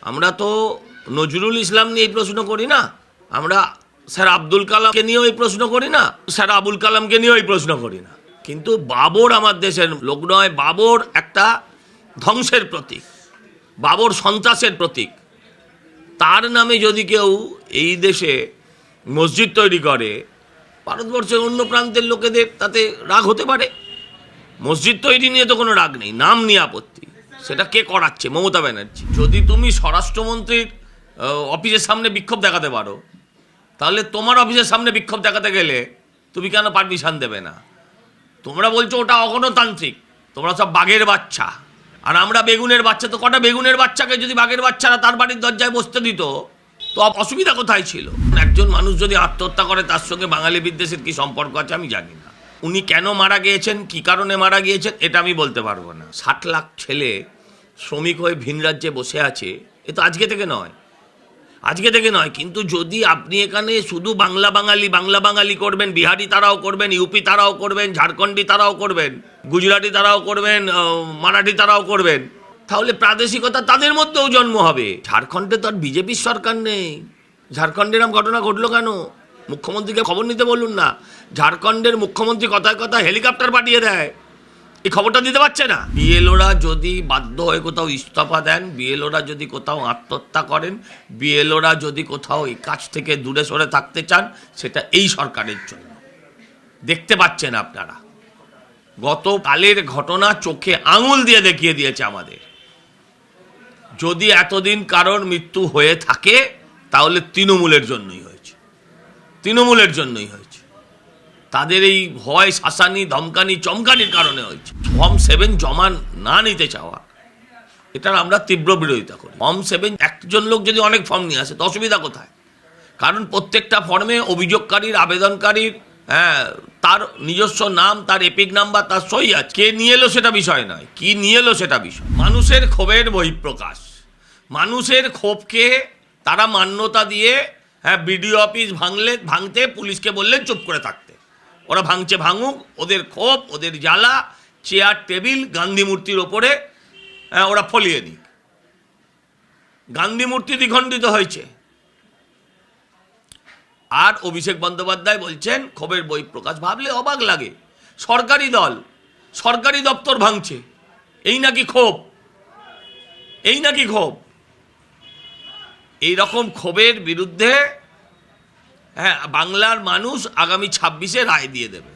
আমরা তো নজরুল ইসলাম নিয়ে এই প্রশ্ন করি না, আমরা স্যার আব্দুল কালামকে নিয়েও এই প্রশ্ন করি না, স্যার আবুল কালামকে নিয়েও এই প্রশ্ন করি না। কিন্তু বাবর আমার দেশের লোক নয়, বাবর একটা ধ্বংসের প্রতীক, বাবর সন্ত্রাসের প্রতীক। তার নামে যদি কেউ এই দেশে মসজিদ তৈরি করে, ভারতবর্ষের অন্য প্রান্তের লোকেদের তাতে রাগ হতে পারে। মসজিদ তৈরি নিয়ে তো কোনো রাগ নেই, নাম নিয়ে আপত্তি। সেটা কে করাচ্ছে? মমতা ব্যানার্জি। যদি তুমি স্বরাষ্ট্রমন্ত্রীর অফিসের সামনে বিক্ষোভ দেখাতে পারো, তাহলে তোমার অফিসের সামনে বিক্ষোভ দেখাতে গেলে তুমি কেন পারমিশন দেবে না? তোমরা বলছো ওটা অগণতান্ত্রিক, তোমরা সব বাঘের বাচ্চা, আর আমরা বেগুনের বাচ্চা। তো কটা বেগুনের বাচ্চাকে যদি বাঘের বাচ্চারা তার বাড়ির দরজায় বসতে দিত, তো অসুবিধা কোথায় ছিল? একজন মানুষ যদি আত্মহত্যা করে, তার সঙ্গে বাঙালি বিদ্বেষের কি সম্পর্ক আছে আমি জানি না। উনি কেন মারা গিয়েছেন, কি কারণে মারা গিয়েছেন, এটা আমি বলতে পারবো না। 60 লাখ ছেলে শ্রমিক হয়ে ভিন রাজ্যে বসে আছে, এ তো আজকে থেকে নয়, আজকে থেকে নয়। কিন্তু যদি আপনি এখানে শুধু বাংলা বাঙালি করবেন, বিহারি তারাও করবেন, ইউপি তারাও করবেন, ঝাড়খণ্ডী তারাও করবেন, গুজরাটি তারাও করবেন, মারাঠি তারাও করবেন, তাহলে প্রাদেশিকতা তাদের মধ্যেও জন্ম হবে। ঝাড়খণ্ডে তো আর বিজেপির সরকার নেই। ঝাড়খণ্ডে এরকম ঘটনা ঘটলো কেন? মুখ্যমন্ত্রীকে খবর নিতে বলুন না। ঝাড়খণ্ডের মুখ্যমন্ত্রী কথায় কথায় হেলিকপ্টার পাঠিয়ে দেয়, এই খবরটা দিতে পারছে না। বিএলওরা যদি বাধ্য হয়ে কোথাও ইস্তফা দেন, বিএলওরা যদি কোথাও আত্মহত্যা করেন, বিএলওরা যদি কোথাও এই কাজ থেকে দূরে সরে থাকতে চান, সেটা এই সরকারের জন্য। দেখতে পাচ্ছেন আপনারা, গতকালের ঘটনা চোখে আঙুল দিয়ে দেখিয়ে দিয়েছে আমাদের। যদি এতদিন কারোর মৃত্যু হয়ে থাকে, তাহলে তৃণমূলের জন্যই হয়েছে, তৃণমূলের জন্যই হয়েছে। তাদের এই ভয়, শাসানি, ধমকানি, চমকানির কারণে হয়েছে। ফর্ম 7 জমা না নিতে চাওয়া, এটার আমরা তীব্র বিরোধিতা করি। ফর্ম 7 একজন লোক যদি অনেক ফর্ম নিয়ে আসে, তো অসুবিধা কোথায়? কারণ প্রত্যেকটা ফর্মে অভিযোগকারীর, আবেদনকারীর তার নিজস্ব নাম, তার এপিক নাম্বার, তার সই আছে। কে নিয়ে এলো সেটা বিষয় নয়, কি নিয়ে এলো সেটা বিষয়। মানুষের ক্ষোভের বহিঃপ্রকাশ, মানুষের ক্ষোভকে তারা মান্যতা দিয়ে, বিডিও অফিস ভাঙতে পুলিশকে বললেন চুপ করে থাকতে। ওরা ভাঙছে, ভাঙুক, ওদের ক্ষোভ, ওদের জ্বালা, চেয়ার টেবিল গান্ধী মূর্তির ওপরে ওরা ফলিয়ে দিক। গান্ধী মূর্তি দ্বিখণ্ডিত হয়েছে, আর অভিষেক বন্দ্যোপাধ্যায় বলছেন ক্ষোভের বহিঃপ্রকাশ। ভাবলে অবাক লাগে, সরকারি দল সরকারি দপ্তর ভাঙছে, এই নাকি ক্ষোভ? এই নাকি ক্ষোভ? এইরকম ক্ষোভের বিরুদ্ধে বাংলার মানুষ আগামী 26-এ রায় দিয়ে দেবে।